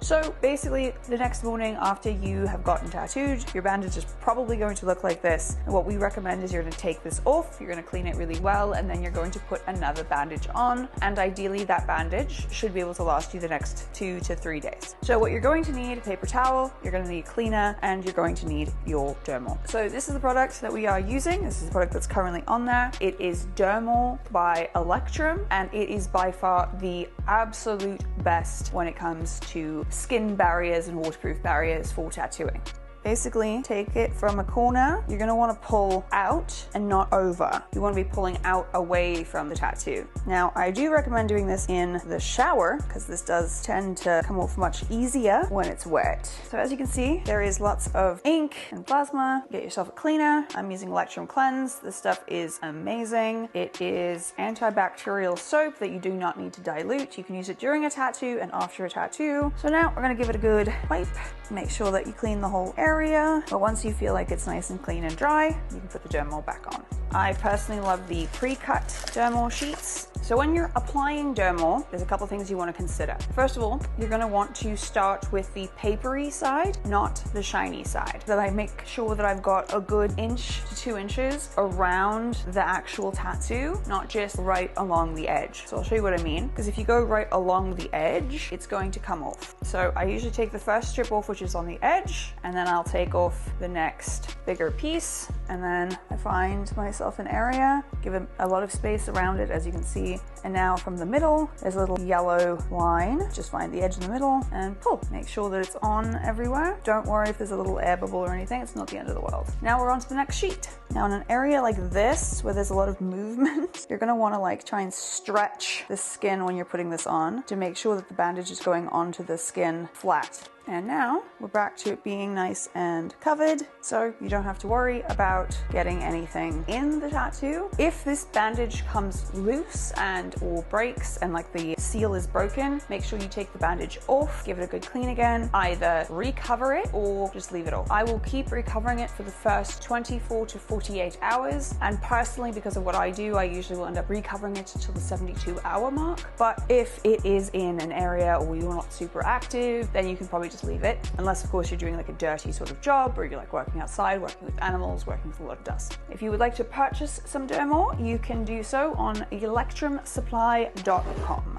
So basically, the next morning after you have gotten tattooed, your bandage is probably going to look like this. And what we recommend is you're going to take this off, you're going to clean it really well, and then you're going to put another bandage on. And ideally that bandage should be able to last you the next 2 to 3 days. So what you're going to need, a paper towel, you're going to need a cleaner, and you're going to need your Dermor. So this is the product that we are using. This is the product that's currently on there. It is Dermor by Electrum, and it is by far the absolute best when it comes to skin barriers and waterproof barriers for tattooing. Basically, take it from a corner. You're going to want to pull out and not over. You want to be pulling out away from the tattoo. Now, I do recommend doing this in the shower because this does tend to come off much easier when it's wet. So as you can see, there is lots of ink and plasma. Get yourself a cleaner. I'm using Electrum Cleanse. This stuff is amazing. It is antibacterial soap that you do not need to dilute. You can use it during a tattoo and after a tattoo. So now we're going to give it a good wipe. Make sure that you clean the whole area, but once you feel like it's nice and clean and dry, you can put the Dermal back on. I personally love the pre-cut Dermal sheets. So when you're applying Dermal, there's a couple things you want to consider. First of all, you're going to want to start with the papery side, not the shiny side. That I make sure that I've got a good 1 to 2 inches around the actual tattoo, not just right along the edge. So I'll show you what I mean. Because if you go right along the edge, it's going to come off. So I usually take the first strip off, which is on the edge, and then I'll take off the next bigger piece. And then I find myself an area, give it a lot of space around it, as you can see. And now from the middle, there's a little yellow line. Just find the edge in the middle and pull. Make sure that it's on everywhere. Don't worry if there's a little air bubble or anything. It's not the end of the world. Now we're on to the next sheet. Now in an area like this, where there's a lot of movement, you're gonna wanna try and stretch the skin when you're putting this on to make sure that the bandage is going onto the skin flat. And now we're back to it being nice and covered, so you don't have to worry about getting anything in the tattoo. If this bandage comes loose or breaks and the seal is broken, make sure you take the bandage off, give it a good clean again, either recover it or just leave it off. I will keep recovering it for the first 24 to 48 hours, and personally, because of what I do, I usually will end up recovering it until the 72-hour mark. But if it is in an area or you're not super active, then you can probably just leave it, unless of course you're doing a dirty sort of job, or you're working outside, working with animals, working with a lot of dust. If you would like to purchase some Dermor, you can do so on electrumsupply.com.